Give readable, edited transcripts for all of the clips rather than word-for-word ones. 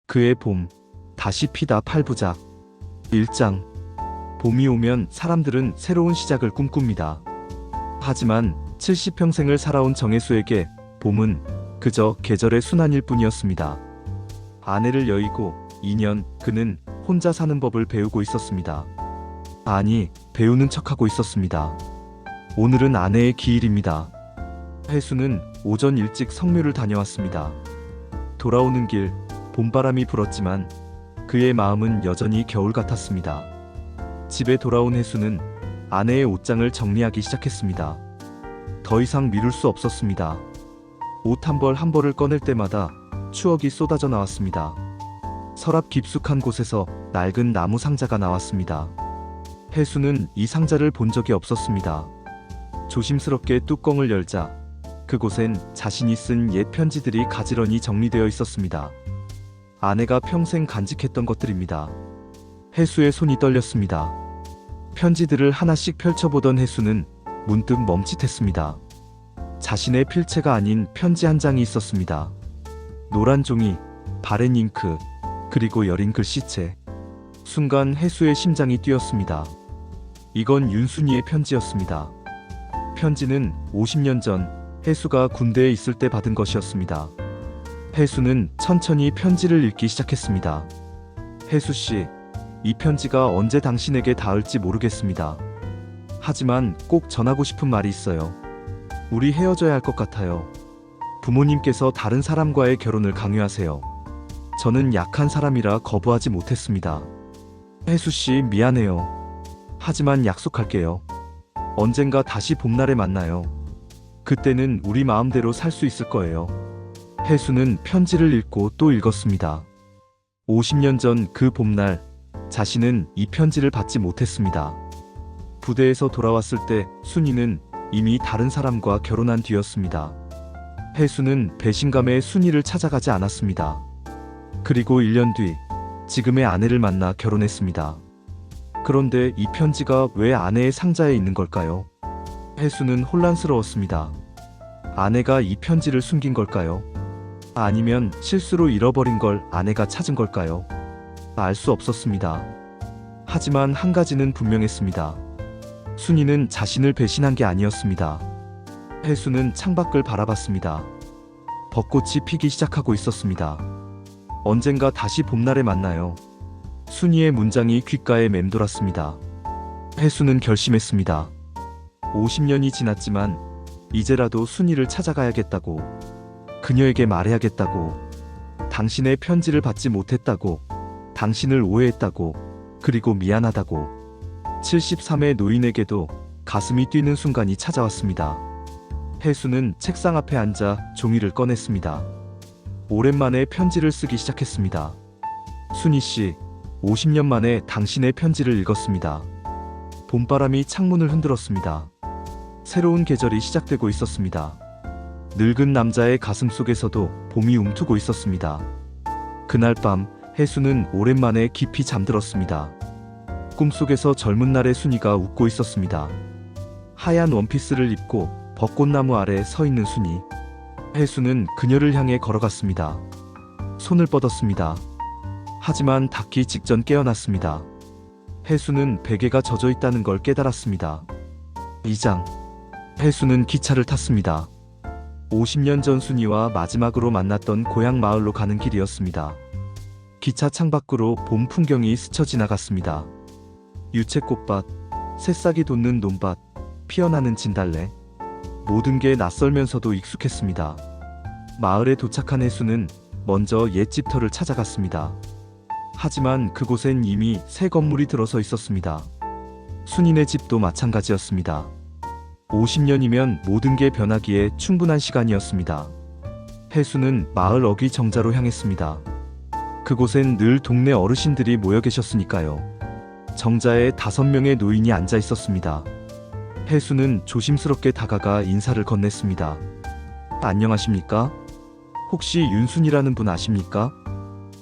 그의 봄, 다시 피다 8부작 1장. 봄이 오면 사람들은 새로운 시작을 꿈꿉니다. 하지만 70평생을 살아온 정혜수에게 봄은 그저 계절의 순환일 뿐이었습니다. 아내를 여의고 2년 그는 혼자 사는 법을 배우고 있었습니다. 아니, 배우는 척하고 있었습니다. 오늘은 아내의 기일입니다. 혜수는 오전 일찍 성묘를 다녀왔습니다. 돌아오는 길 봄바람이 불었지만 그의 마음은 여전히 겨울 같았습니다. 집에 돌아온 혜수는 아내의 옷장을 정리하기 시작했습니다. 더 이상 미룰 수 없었습니다. 옷 한 벌 한 벌을 꺼낼 때마다 추억이 쏟아져 나왔습니다. 서랍 깊숙한 곳에서 낡은 나무 상자가 나왔습니다. 혜수는 이 상자를 본 적이 없었습니다. 조심스럽게 뚜껑을 열자 그곳엔 자신이 쓴 옛 편지들이 가지런히 정리되어 있었습니다. 아내가 평생 간직했던 것들입니다. 혜수의 손이 떨렸습니다. 편지들을 하나씩 펼쳐보던 혜수는 문득 멈칫했습니다. 자신의 필체가 아닌 편지 한 장이 있었습니다. 노란 종이, 바랜 잉크, 그리고 여린 글씨체. 순간 혜수의 심장이 뛰었습니다. 이건 윤순이의 편지였습니다. 편지는 50년 전 혜수가 군대에 있을 때 받은 것이었습니다. 혜수는 천천히 편지를 읽기 시작했습니다. 혜수씨, 이 편지가 언제 당신에게 닿을지 모르겠습니다. 하지만 꼭 전하고 싶은 말이 있어요. 우리 헤어져야 할 것 같아요. 부모님께서 다른 사람과의 결혼을 강요하세요. 저는 약한 사람이라 거부하지 못했습니다. 혜수씨, 미안해요. 하지만 약속할게요. 언젠가 다시 봄날에 만나요. 그때는 우리 마음대로 살 수 있을 거예요. 혜수는 편지를 읽고 또 읽었습니다. 50년 전 그 봄날, 자신은 이 편지를 받지 못했습니다. 부대에서 돌아왔을 때 순이는 이미 다른 사람과 결혼한 뒤였습니다. 혜수는 배신감에 순이를 찾아가지 않았습니다. 그리고 1년 뒤, 지금의 아내를 만나 결혼했습니다. 그런데 이 편지가 왜 아내의 상자에 있는 걸까요? 혜수는 혼란스러웠습니다. 아내가 이 편지를 숨긴 걸까요? 아니면 실수로 잃어버린 걸 아내가 찾은 걸까요? 알 수 없었습니다. 하지만 한 가지는 분명했습니다. 순이는 자신을 배신한 게 아니었습니다. 혜수는 창밖을 바라봤습니다. 벚꽃이 피기 시작하고 있었습니다. 언젠가 다시 봄날에 만나요. 순이의 문장이 귓가에 맴돌았습니다. 혜수는 결심했습니다. 50년이 지났지만 이제라도 순이를 찾아가야겠다고, 그녀에게 말해야겠다고, 당신의 편지를 받지 못했다고, 당신을 오해했다고, 그리고 미안하다고. 73의 노인에게도 가슴이 뛰는 순간이 찾아왔습니다. 혜수는 책상 앞에 앉아 종이를 꺼냈습니다. 오랜만에 편지를 쓰기 시작했습니다. 순이씨, 50년 만에 당신의 편지를 읽었습니다. 봄바람이 창문을 흔들었습니다. 새로운 계절이 시작되고 있었습니다. 늙은 남자의 가슴 속에서도 봄이 움트고 있었습니다. 그날 밤 혜수는 오랜만에 깊이 잠들었습니다. 꿈속에서 젊은 날의 순이가 웃고 있었습니다. 하얀 원피스를 입고 벚꽃나무 아래 서 있는 순이. 혜수는 그녀를 향해 걸어갔습니다. 손을 뻗었습니다. 하지만 닿기 직전 깨어났습니다. 혜수는 베개가 젖어 있다는 걸 깨달았습니다. 2장. 혜수는 기차를 탔습니다. 50년 전 순이와 마지막으로 만났던 고향 마을로 가는 길이었습니다. 기차 창밖으로 봄 풍경이 스쳐 지나갔습니다. 유채꽃밭, 새싹이 돋는 논밭, 피어나는 진달래. 모든 게 낯설면서도 익숙했습니다. 마을에 도착한 혜수는 먼저 옛 집터를 찾아갔습니다. 하지만 그곳엔 이미 새 건물이 들어서 있었습니다. 순이네 집도 마찬가지였습니다. 50년이면 모든 게 변하기에 충분한 시간이었습니다. 혜수는 마을 어귀 정자로 향했습니다. 그곳엔 늘 동네 어르신들이 모여 계셨으니까요. 정자에 5명의 노인이 앉아 있었습니다. 혜수는 조심스럽게 다가가 인사를 건넸습니다. 안녕하십니까? 혹시 윤순이라는 분 아십니까?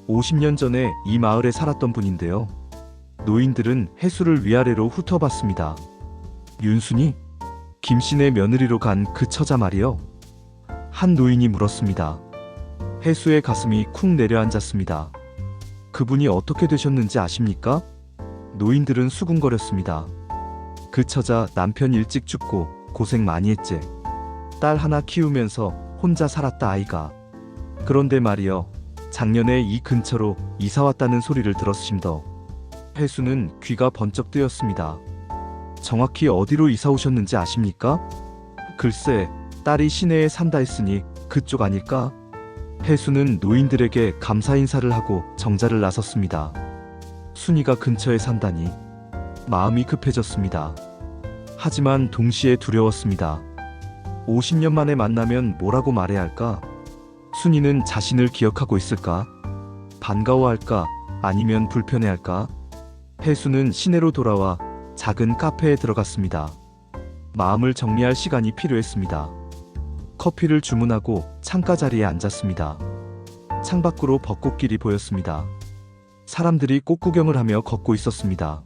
50년 전에 이 마을에 살았던 분인데요. 노인들은 혜수를 위아래로 훑어봤습니다. 윤순이? 김씨네 며느리로 간 그 처자 말이요? 한 노인이 물었습니다. 혜수의 가슴이 쿵 내려앉았습니다. 그분이 어떻게 되셨는지 아십니까? 노인들은 수군거렸습니다. 그 처자 남편 일찍 죽고 고생 많이 했지. 딸 하나 키우면서 혼자 살았다 아이가. 그런데 말이여, 작년에 이 근처로 이사 왔다는 소리를 들었심더. 혜수는 귀가 번쩍 뜨였습니다. 정확히 어디로 이사 오셨는지 아십니까? 글쎄, 딸이 시내에 산다 했으니 그쪽 아닐까? 혜수는 노인들에게 감사 인사를 하고 정자를 나섰습니다. 순이가 근처에 산다니 마음이 급해졌습니다. 하지만 동시에 두려웠습니다. 50년 만에 만나면 뭐라고 말해야 할까? 순이는 자신을 기억하고 있을까? 반가워할까? 아니면 불편해할까? 혜수는 시내로 돌아와 작은 카페에 들어갔습니다. 마음을 정리할 시간이 필요했습니다. 커피를 주문하고 창가 자리에 앉았습니다. 창밖으로 벚꽃길이 보였습니다. 사람들이 꽃 구경을 하며 걷고 있었습니다.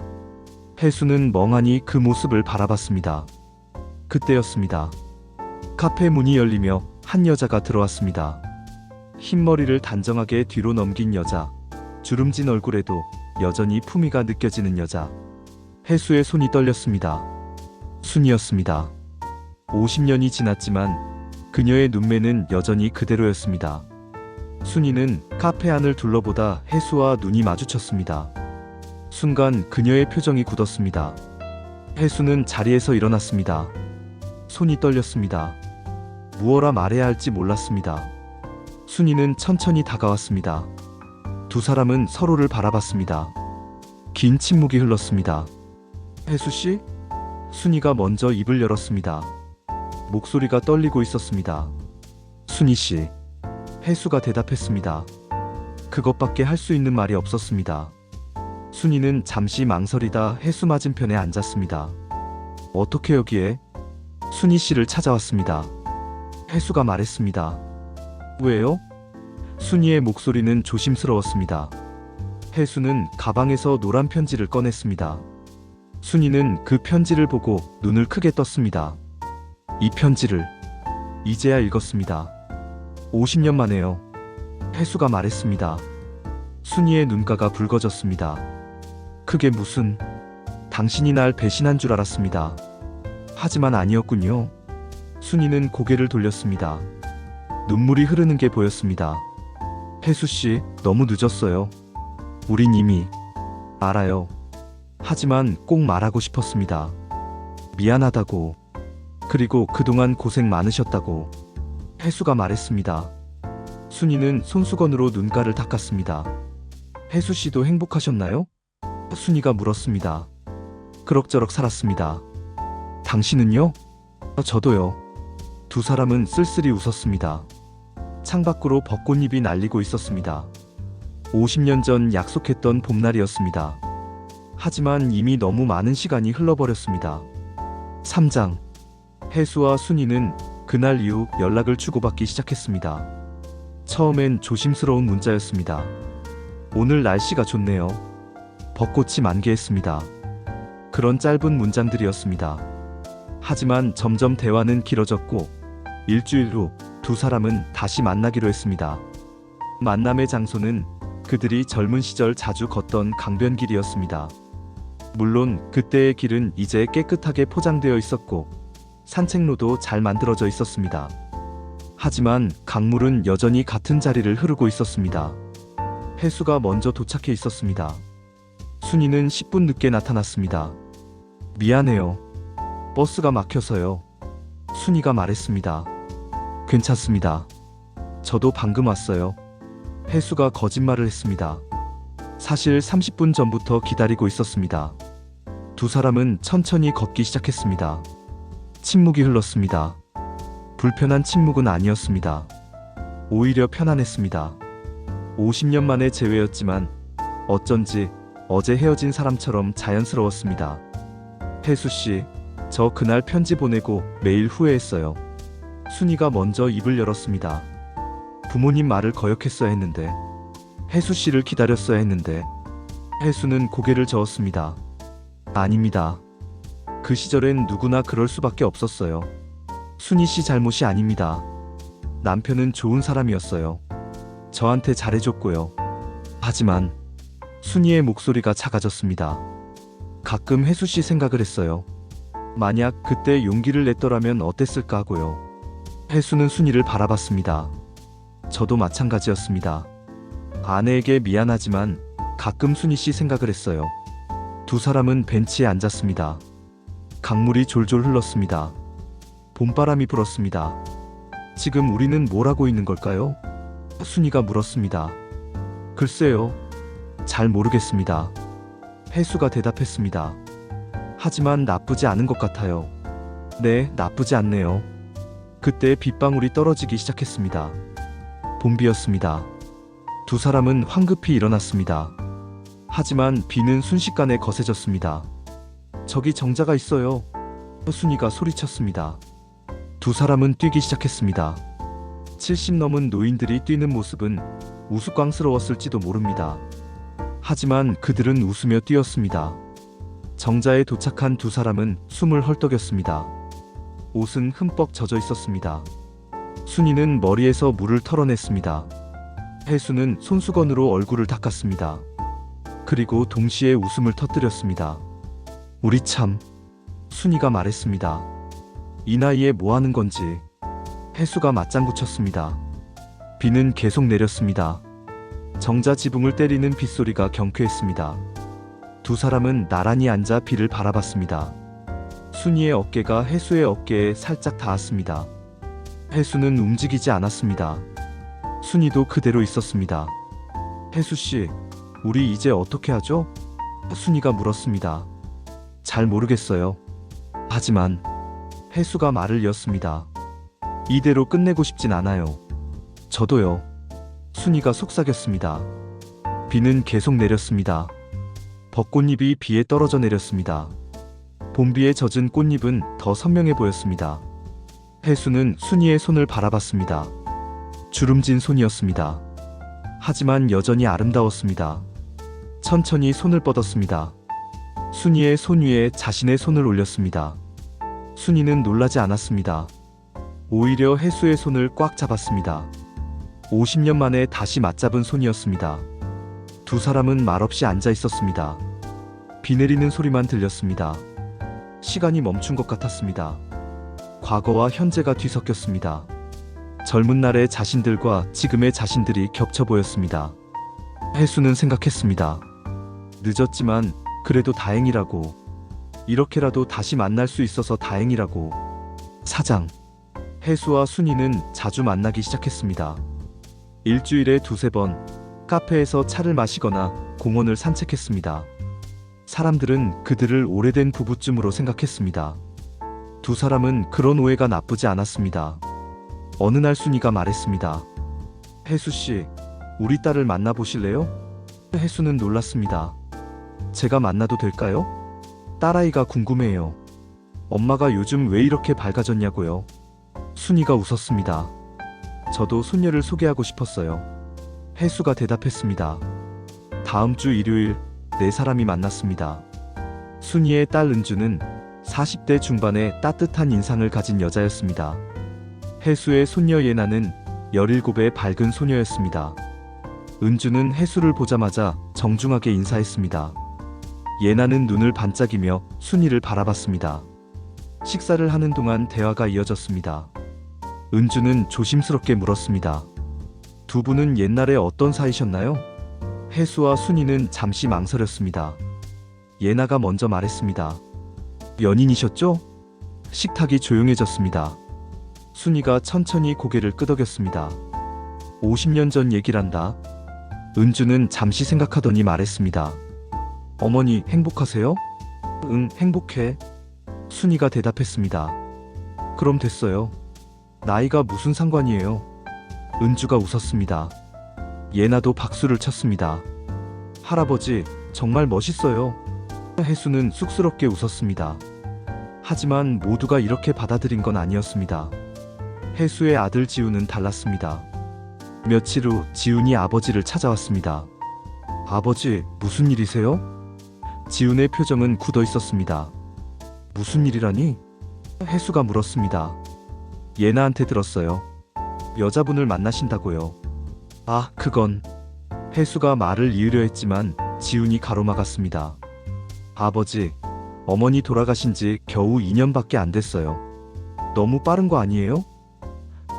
혜수는 멍하니 그 모습을 바라봤습니다. 그때였습니다. 카페 문이 열리며 한 여자가 들어왔습니다. 흰머리를 단정하게 뒤로 넘긴 여자, 주름진 얼굴에도 여전히 품위가 느껴지는 여자. 혜수의 손이 떨렸습니다. 순이었습니다. 50년이 지났지만 그녀의 눈매는 여전히 그대로였습니다. 순이는 카페 안을 둘러보다 혜수와 눈이 마주쳤습니다. 순간 그녀의 표정이 굳었습니다. 혜수는 자리에서 일어났습니다. 손이 떨렸습니다. 무엇라 말해야 할지 몰랐습니다. 순이는 천천히 다가왔습니다. 두 사람은 서로를 바라봤습니다. 긴 침묵이 흘렀습니다. 혜수씨? 순이가 먼저 입을 열었습니다. 목소리가 떨리고 있었습니다. 순이씨. 혜수가 대답했습니다. 그것밖에 할 수 있는 말이 없었습니다. 순이는 잠시 망설이다 혜수 맞은편에 앉았습니다. 어떻게 여기에? 순이씨를 찾아왔습니다. 혜수가 말했습니다. 왜요? 순이의 목소리는 조심스러웠습니다. 혜수는 가방에서 노란 편지를 꺼냈습니다. 순이는 그 편지를 보고 눈을 크게 떴습니다. 이 편지를 이제야 읽었습니다. 50년 만에요. 혜수가 말했습니다. 순이의 눈가가 붉어졌습니다. 그게 무슨... 당신이 날 배신한 줄 알았습니다. 하지만 아니었군요. 순이는 고개를 돌렸습니다. 눈물이 흐르는 게 보였습니다. 혜수씨, 너무 늦었어요. 우린 이미... 알아요. 하지만 꼭 말하고 싶었습니다. 미안하다고. 그리고 그동안 고생 많으셨다고. 혜수가 말했습니다. 순이는 손수건으로 눈가를 닦았습니다. 혜수씨도 행복하셨나요? 순이가 물었습니다. 그럭저럭 살았습니다. 당신은요? 저도요. 두 사람은 쓸쓸히 웃었습니다. 창밖으로 벚꽃잎이 날리고 있었습니다. 50년 전 약속했던 봄날이었습니다. 하지만 이미 너무 많은 시간이 흘러버렸습니다. 3장. 혜수와 순이는 그날 이후 연락을 주고받기 시작했습니다. 처음엔 조심스러운 문자였습니다. 오늘 날씨가 좋네요. 벚꽃이 만개했습니다. 그런 짧은 문장들이었습니다. 하지만 점점 대화는 길어졌고 일주일 후 두 사람은 다시 만나기로 했습니다. 만남의 장소는 그들이 젊은 시절 자주 걷던 강변길이었습니다. 물론 그때의 길은 이제 깨끗하게 포장되어 있었고 산책로도 잘 만들어져 있었습니다. 하지만 강물은 여전히 같은 자리를 흐르고 있었습니다. 혜수가 먼저 도착해 있었습니다. 순이는 10분 늦게 나타났습니다. 미안해요. 버스가 막혀서요. 순이가 말했습니다. 괜찮습니다. 저도 방금 왔어요. 혜수가 거짓말을 했습니다. 사실 30분 전부터 기다리고 있었습니다. 두 사람은 천천히 걷기 시작했습니다. 침묵이 흘렀습니다. 불편한 침묵은 아니었습니다. 오히려 편안했습니다. 50년 만의 재회였지만 어쩐지 어제 헤어진 사람처럼 자연스러웠습니다. 혜수씨, 저 그날 편지 보내고 매일 후회했어요. 순이가 먼저 입을 열었습니다. 부모님 말을 거역했어야 했는데, 혜수씨를 기다렸어야 했는데. 혜수는 고개를 저었습니다. 아닙니다. 그 시절엔 누구나 그럴 수밖에 없었어요. 순이씨 잘못이 아닙니다. 남편은 좋은 사람이었어요. 저한테 잘해줬고요. 하지만 순이의 목소리가 작아졌습니다. 가끔 혜수 씨 생각을 했어요. 만약 그때 용기를 냈더라면 어땠을까 하고요. 혜수는 순이를 바라봤습니다. 저도 마찬가지였습니다. 아내에게 미안하지만 가끔 순이 씨 생각을 했어요. 두 사람은 벤치에 앉았습니다. 강물이 졸졸 흘렀습니다. 봄바람이 불었습니다. 지금 우리는 뭘 하고 있는 걸까요? 순이가 물었습니다. 글쎄요. 잘 모르겠습니다. 혜수가 대답했습니다. 하지만 나쁘지 않은 것 같아요. 네, 나쁘지 않네요. 그때 빗방울이 떨어지기 시작했습니다. 봄비였습니다. 두 사람은 황급히 일어났습니다. 하지만 비는 순식간에 거세졌습니다. 저기 정자가 있어요. 순이가 소리쳤습니다. 두 사람은 뛰기 시작했습니다. 70 넘은 노인들이 뛰는 모습은 우스꽝스러웠을지도 모릅니다. 하지만 그들은 웃으며 뛰었습니다. 정자에 도착한 두 사람은 숨을 헐떡였습니다. 옷은 흠뻑 젖어 있었습니다. 순이는 머리에서 물을 털어냈습니다. 혜수는 손수건으로 얼굴을 닦았습니다. 그리고 동시에 웃음을 터뜨렸습니다. 우리 참... 순이가 말했습니다. 이 나이에 뭐 하는 건지. 혜수가 맞장구 쳤습니다. 비는 계속 내렸습니다. 정자 지붕을 때리는 빗소리가 경쾌했습니다. 두 사람은 나란히 앉아 비를 바라봤습니다. 순이의 어깨가 혜수의 어깨에 살짝 닿았습니다. 혜수는 움직이지 않았습니다. 순이도 그대로 있었습니다. 혜수 씨, 우리 이제 어떻게 하죠? 순이가 물었습니다. 잘 모르겠어요. 하지만 혜수가 말을 이었습니다. 이대로 끝내고 싶진 않아요. 저도요. 순이가 속삭였습니다. 비는 계속 내렸습니다. 벚꽃잎이 비에 떨어져 내렸습니다. 봄비에 젖은 꽃잎은 더 선명해 보였습니다. 혜수는 순이의 손을 바라봤습니다. 주름진 손이었습니다. 하지만 여전히 아름다웠습니다. 천천히 손을 뻗었습니다. 순이의 손 위에 자신의 손을 올렸습니다. 순이는 놀라지 않았습니다. 오히려 혜수의 손을 꽉 잡았습니다. 50년 만에 다시 맞잡은 손이었습니다. 두 사람은 말없이 앉아 있었습니다. 비 내리는 소리만 들렸습니다. 시간이 멈춘 것 같았습니다. 과거와 현재가 뒤섞였습니다. 젊은 날의 자신들과 지금의 자신들이 겹쳐 보였습니다. 혜수는 생각했습니다. 늦었지만 그래도 다행이라고. 이렇게라도 다시 만날 수 있어서 다행이라고. 사장. 혜수와 순이는 자주 만나기 시작했습니다. 일주일에 두세 번 카페에서 차를 마시거나 공원을 산책했습니다. 사람들은 그들을 오래된 부부쯤으로 생각했습니다. 두 사람은 그런 오해가 나쁘지 않았습니다. 어느 날 순이가 말했습니다. 혜수 씨, 우리 딸을 만나보실래요? 혜수는 놀랐습니다. 제가 만나도 될까요? 딸아이가 궁금해요. 엄마가 요즘 왜 이렇게 밝아졌냐고요? 순이가 웃었습니다. 저도 손녀를 소개하고 싶었어요. 혜수가 대답했습니다. 다음 주 일요일 네 사람이 만났습니다. 순이의 딸 은주는 40대 중반의 따뜻한 인상을 가진 여자였습니다. 혜수의 손녀 예나는 17의 밝은 소녀였습니다. 은주는 혜수를 보자마자 정중하게 인사했습니다. 예나는 눈을 반짝이며 순이를 바라봤습니다. 식사를 하는 동안 대화가 이어졌습니다. 은주는 조심스럽게 물었습니다. 두 분은 옛날에 어떤 사이셨나요? 혜수와 순이는 잠시 망설였습니다. 예나가 먼저 말했습니다. 연인이셨죠? 식탁이 조용해졌습니다. 순이가 천천히 고개를 끄덕였습니다. 50년 전 얘기란다. 은주는 잠시 생각하더니 말했습니다. 어머니 행복하세요? 응, 행복해. 순이가 대답했습니다. 그럼 됐어요. 나이가 무슨 상관이에요? 은주가 웃었습니다. 예나도 박수를 쳤습니다. 할아버지, 정말 멋있어요. 혜수는 쑥스럽게 웃었습니다. 하지만 모두가 이렇게 받아들인 건 아니었습니다. 혜수의 아들 지훈은 달랐습니다. 며칠 후 지훈이 아버지를 찾아왔습니다. 아버지, 무슨 일이세요? 지훈의 표정은 굳어 있었습니다. 무슨 일이라니? 혜수가 물었습니다. 예나한테 들었어요. 여자분을 만나신다고요. 아, 그건... 혜수가 말을 이으려 했지만 지훈이 가로막았습니다. 아버지, 어머니 돌아가신 지 겨우 2년밖에 안 됐어요. 너무 빠른 거 아니에요?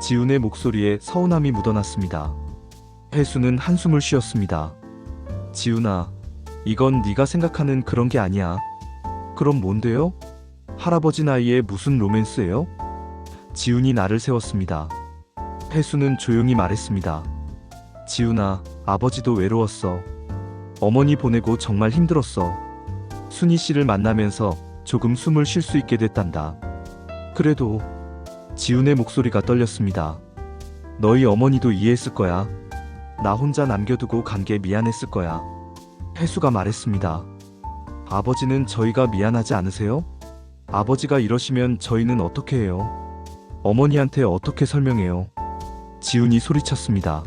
지훈의 목소리에 서운함이 묻어났습니다. 혜수는 한숨을 쉬었습니다. 지훈아, 이건 네가 생각하는 그런 게 아니야. 그럼 뭔데요? 할아버지 나이에 무슨 로맨스예요? 지훈이 나를 세웠습니다. 혜수는 조용히 말했습니다. 지훈아, 아버지도 외로웠어. 어머니 보내고 정말 힘들었어. 순희 씨를 만나면서 조금 숨을 쉴 수 있게 됐단다. 그래도 지훈의 목소리가 떨렸습니다. 너희 어머니도 이해했을 거야. 나 혼자 남겨두고 간 게 미안했을 거야. 혜수가 말했습니다. 아버지는 저희가 미안하지 않으세요? 아버지가 이러시면 저희는 어떻게 해요? 어머니한테 어떻게 설명해요? 지훈이 소리쳤습니다.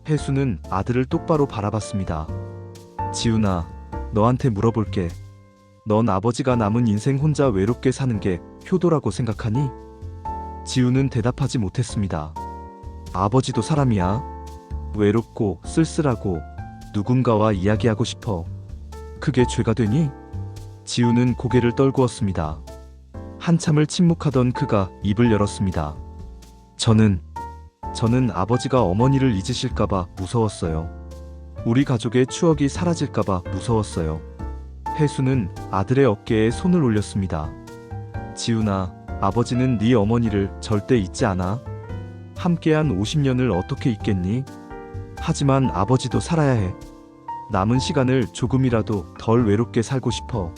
혜수는 아들을 똑바로 바라봤습니다. 지훈아, 너한테 물어볼게. 넌 아버지가 남은 인생 혼자 외롭게 사는 게 효도라고 생각하니? 지훈은 대답하지 못했습니다. 아버지도 사람이야. 외롭고 쓸쓸하고 누군가와 이야기하고 싶어. 그게 죄가 되니? 지훈은 고개를 떨구었습니다. 한참을 침묵하던 그가 입을 열었습니다. 저는 아버지가 어머니를 잊으실까봐 무서웠어요. 우리 가족의 추억이 사라질까봐 무서웠어요. 혜수는 아들의 어깨에 손을 올렸습니다. 지훈아, 아버지는 네 어머니를 절대 잊지 않아. 함께한 50년을 어떻게 잊겠니? 하지만 아버지도 살아야 해. 남은 시간을 조금이라도 덜 외롭게 살고 싶어.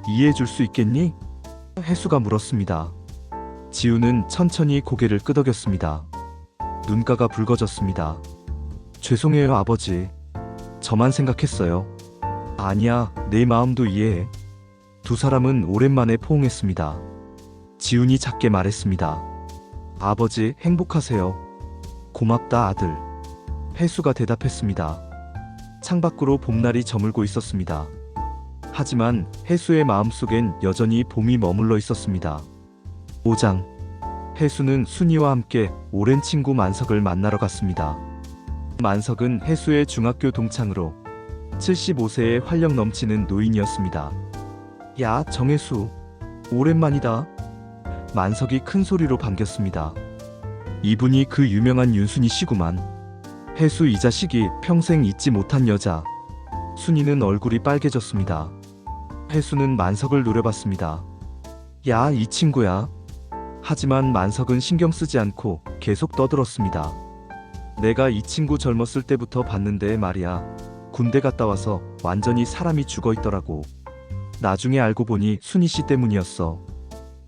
이해해 줄 수 있겠니? 혜수가 물었습니다. 지훈은 천천히 고개를 끄덕였습니다. 눈가가 붉어졌습니다. 죄송해요, 아버지. 저만 생각했어요. 아니야, 내 마음도 이해해. 두 사람은 오랜만에 포옹했습니다. 지훈이 작게 말했습니다. 아버지, 행복하세요. 고맙다, 아들. 혜수가 대답했습니다. 창밖으로 봄날이 저물고 있었습니다. 하지만 혜수의 마음속엔 여전히 봄이 머물러 있었습니다. 5장. 혜수는 순이와 함께 오랜 친구 만석을 만나러 갔습니다. 만석은 혜수의 중학교 동창으로 75세의 활력 넘치는 노인이었습니다. 야, 정혜수. 오랜만이다. 만석이 큰 소리로 반겼습니다. 이분이 그 유명한 윤순이 씨구만. 혜수, 이 자식이 평생 잊지 못한 여자. 순이는 얼굴이 빨개졌습니다. 혜수는 만석을 노려봤습니다. 야, 이 친구야. 하지만 만석은 신경 쓰지 않고 계속 떠들었습니다. 내가 이 친구 젊었을 때부터 봤는데 말이야. 군대 갔다 와서 완전히 사람이 죽어 있더라고. 나중에 알고 보니 순이 씨 때문이었어.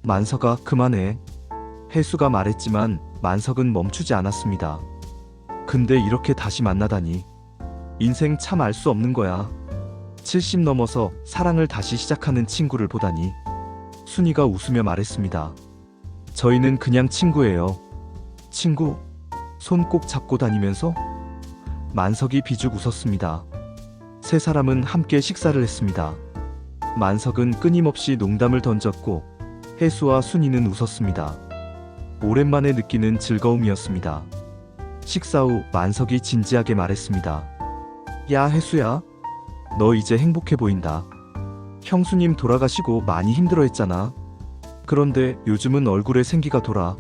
만석아, 그만해. 혜수가 말했지만 만석은 멈추지 않았습니다. 근데 이렇게 다시 만나다니. 인생 참 알 수 없는 거야. 70 넘어서 사랑을 다시 시작하는 친구를 보다니. 순이가 웃으며 말했습니다. 저희는 그냥 친구예요. 친구? 손 꼭 잡고 다니면서? 만석이 비죽 웃었습니다. 세 사람은 함께 식사를 했습니다. 만석은 끊임없이 농담을 던졌고 혜수와 순이는 웃었습니다. 오랜만에 느끼는 즐거움이었습니다. 식사 후 만석이 진지하게 말했습니다. 야, 혜수야. 너 이제 행복해 보인다. 형수님 돌아가시고 많이 힘들어했잖아. 그런데 요즘은 얼굴에 생기가 돌아.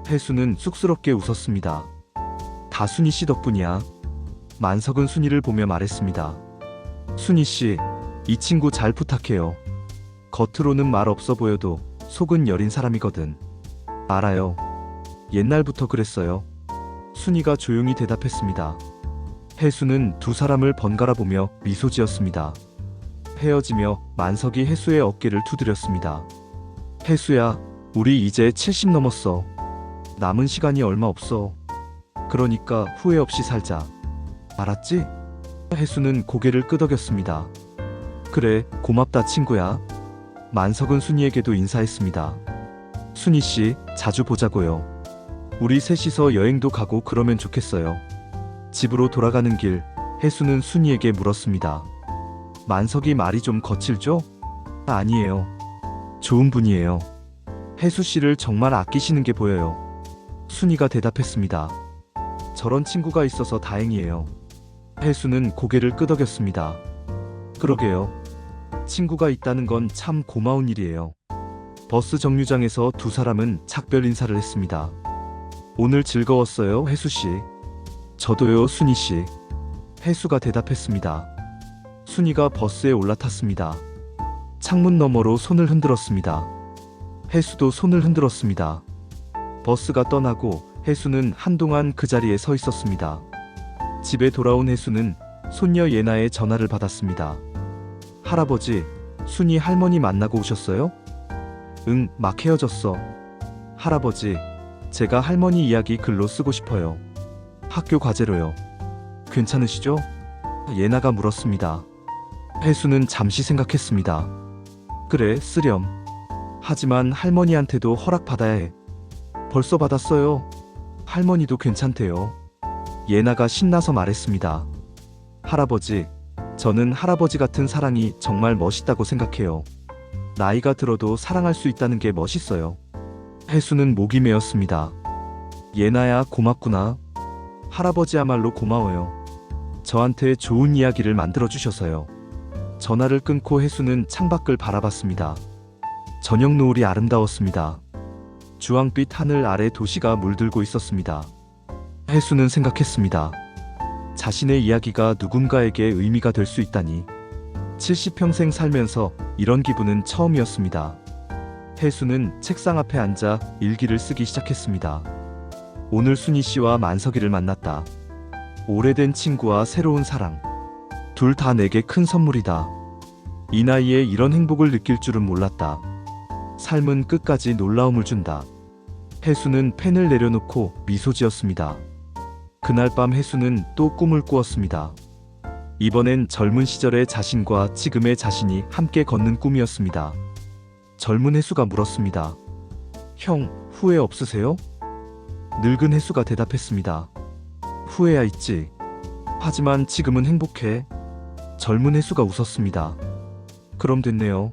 혜수는 쑥스럽게 웃었습니다. 다 순이 씨 덕분이야. 만석은 순이를 보며 말했습니다. 순이 씨, 이 친구 잘 부탁해요. 겉으로는 말 없어 보여도 속은 여린 사람이거든. 알아요. 옛날부터 그랬어요. 순이가 조용히 대답했습니다. 혜수는 두 사람을 번갈아 보며 미소 지었습니다. 헤어지며 만석이 혜수의 어깨를 두드렸습니다. 혜수야, 우리 이제 70 넘었어. 남은 시간이 얼마 없어. 그러니까 후회 없이 살자. 알았지? 혜수는 고개를 끄덕였습니다. 그래, 고맙다 친구야. 만석은 순이에게도 인사했습니다. 순이 씨, 자주 보자고요. 우리 셋이서 여행도 가고 그러면 좋겠어요. 집으로 돌아가는 길, 혜수는 순이에게 물었습니다. 만석이 말이 좀 거칠죠? 아니에요. 좋은 분이에요. 혜수 씨를 정말 아끼시는 게 보여요. 순이가 대답했습니다. 저런 친구가 있어서 다행이에요. 혜수는 고개를 끄덕였습니다. 그러게요. 친구가 있다는 건 참 고마운 일이에요. 버스 정류장에서 두 사람은 작별 인사를 했습니다. 오늘 즐거웠어요, 혜수 씨. 저도요, 순희 씨. 혜수가 대답했습니다. 순희가 버스에 올라탔습니다. 창문 너머로 손을 흔들었습니다. 혜수도 손을 흔들었습니다. 버스가 떠나고 혜수는 한동안 그 자리에 서 있었습니다. 집에 돌아온 혜수는 손녀 예나의 전화를 받았습니다. 할아버지, 순희 할머니 만나고 오셨어요? 응, 막 헤어졌어. 할아버지, 제가 할머니 이야기 글로 쓰고 싶어요. 학교 과제로요. 괜찮으시죠? 예나가 물었습니다. 혜수는 잠시 생각했습니다. 그래, 쓰렴. 하지만 할머니한테도 허락받아야 해. 벌써 받았어요. 할머니도 괜찮대요. 예나가 신나서 말했습니다. 할아버지, 저는 할아버지 같은 사랑이 정말 멋있다고 생각해요. 나이가 들어도 사랑할 수 있다는 게 멋있어요. 혜수는 목이 메었습니다. 예나야, 고맙구나. 할아버지야말로 고마워요. 저한테 좋은 이야기를 만들어주셔서요. 전화를 끊고 혜수는 창밖을 바라봤습니다. 저녁 노을이 아름다웠습니다. 주황빛 하늘 아래 도시가 물들고 있었습니다. 혜수는 생각했습니다. 자신의 이야기가 누군가에게 의미가 될 수 있다니. 70평생 살면서 이런 기분은 처음이었습니다. 혜수는 책상 앞에 앉아 일기를 쓰기 시작했습니다. 오늘 순희 씨와 만석이를 만났다. 오래된 친구와 새로운 사랑. 둘 다 내게 큰 선물이다. 이 나이에 이런 행복을 느낄 줄은 몰랐다. 삶은 끝까지 놀라움을 준다. 혜수는 펜을 내려놓고 미소 지었습니다. 그날 밤 혜수는 또 꿈을 꾸었습니다. 이번엔 젊은 시절의 자신과 지금의 자신이 함께 걷는 꿈이었습니다. 젊은 혜수가 물었습니다. 형, 후회 없으세요? 늙은 혜수가 대답했습니다. 후회야 있지. 하지만 지금은 행복해. 젊은 혜수가 웃었습니다. 그럼 됐네요.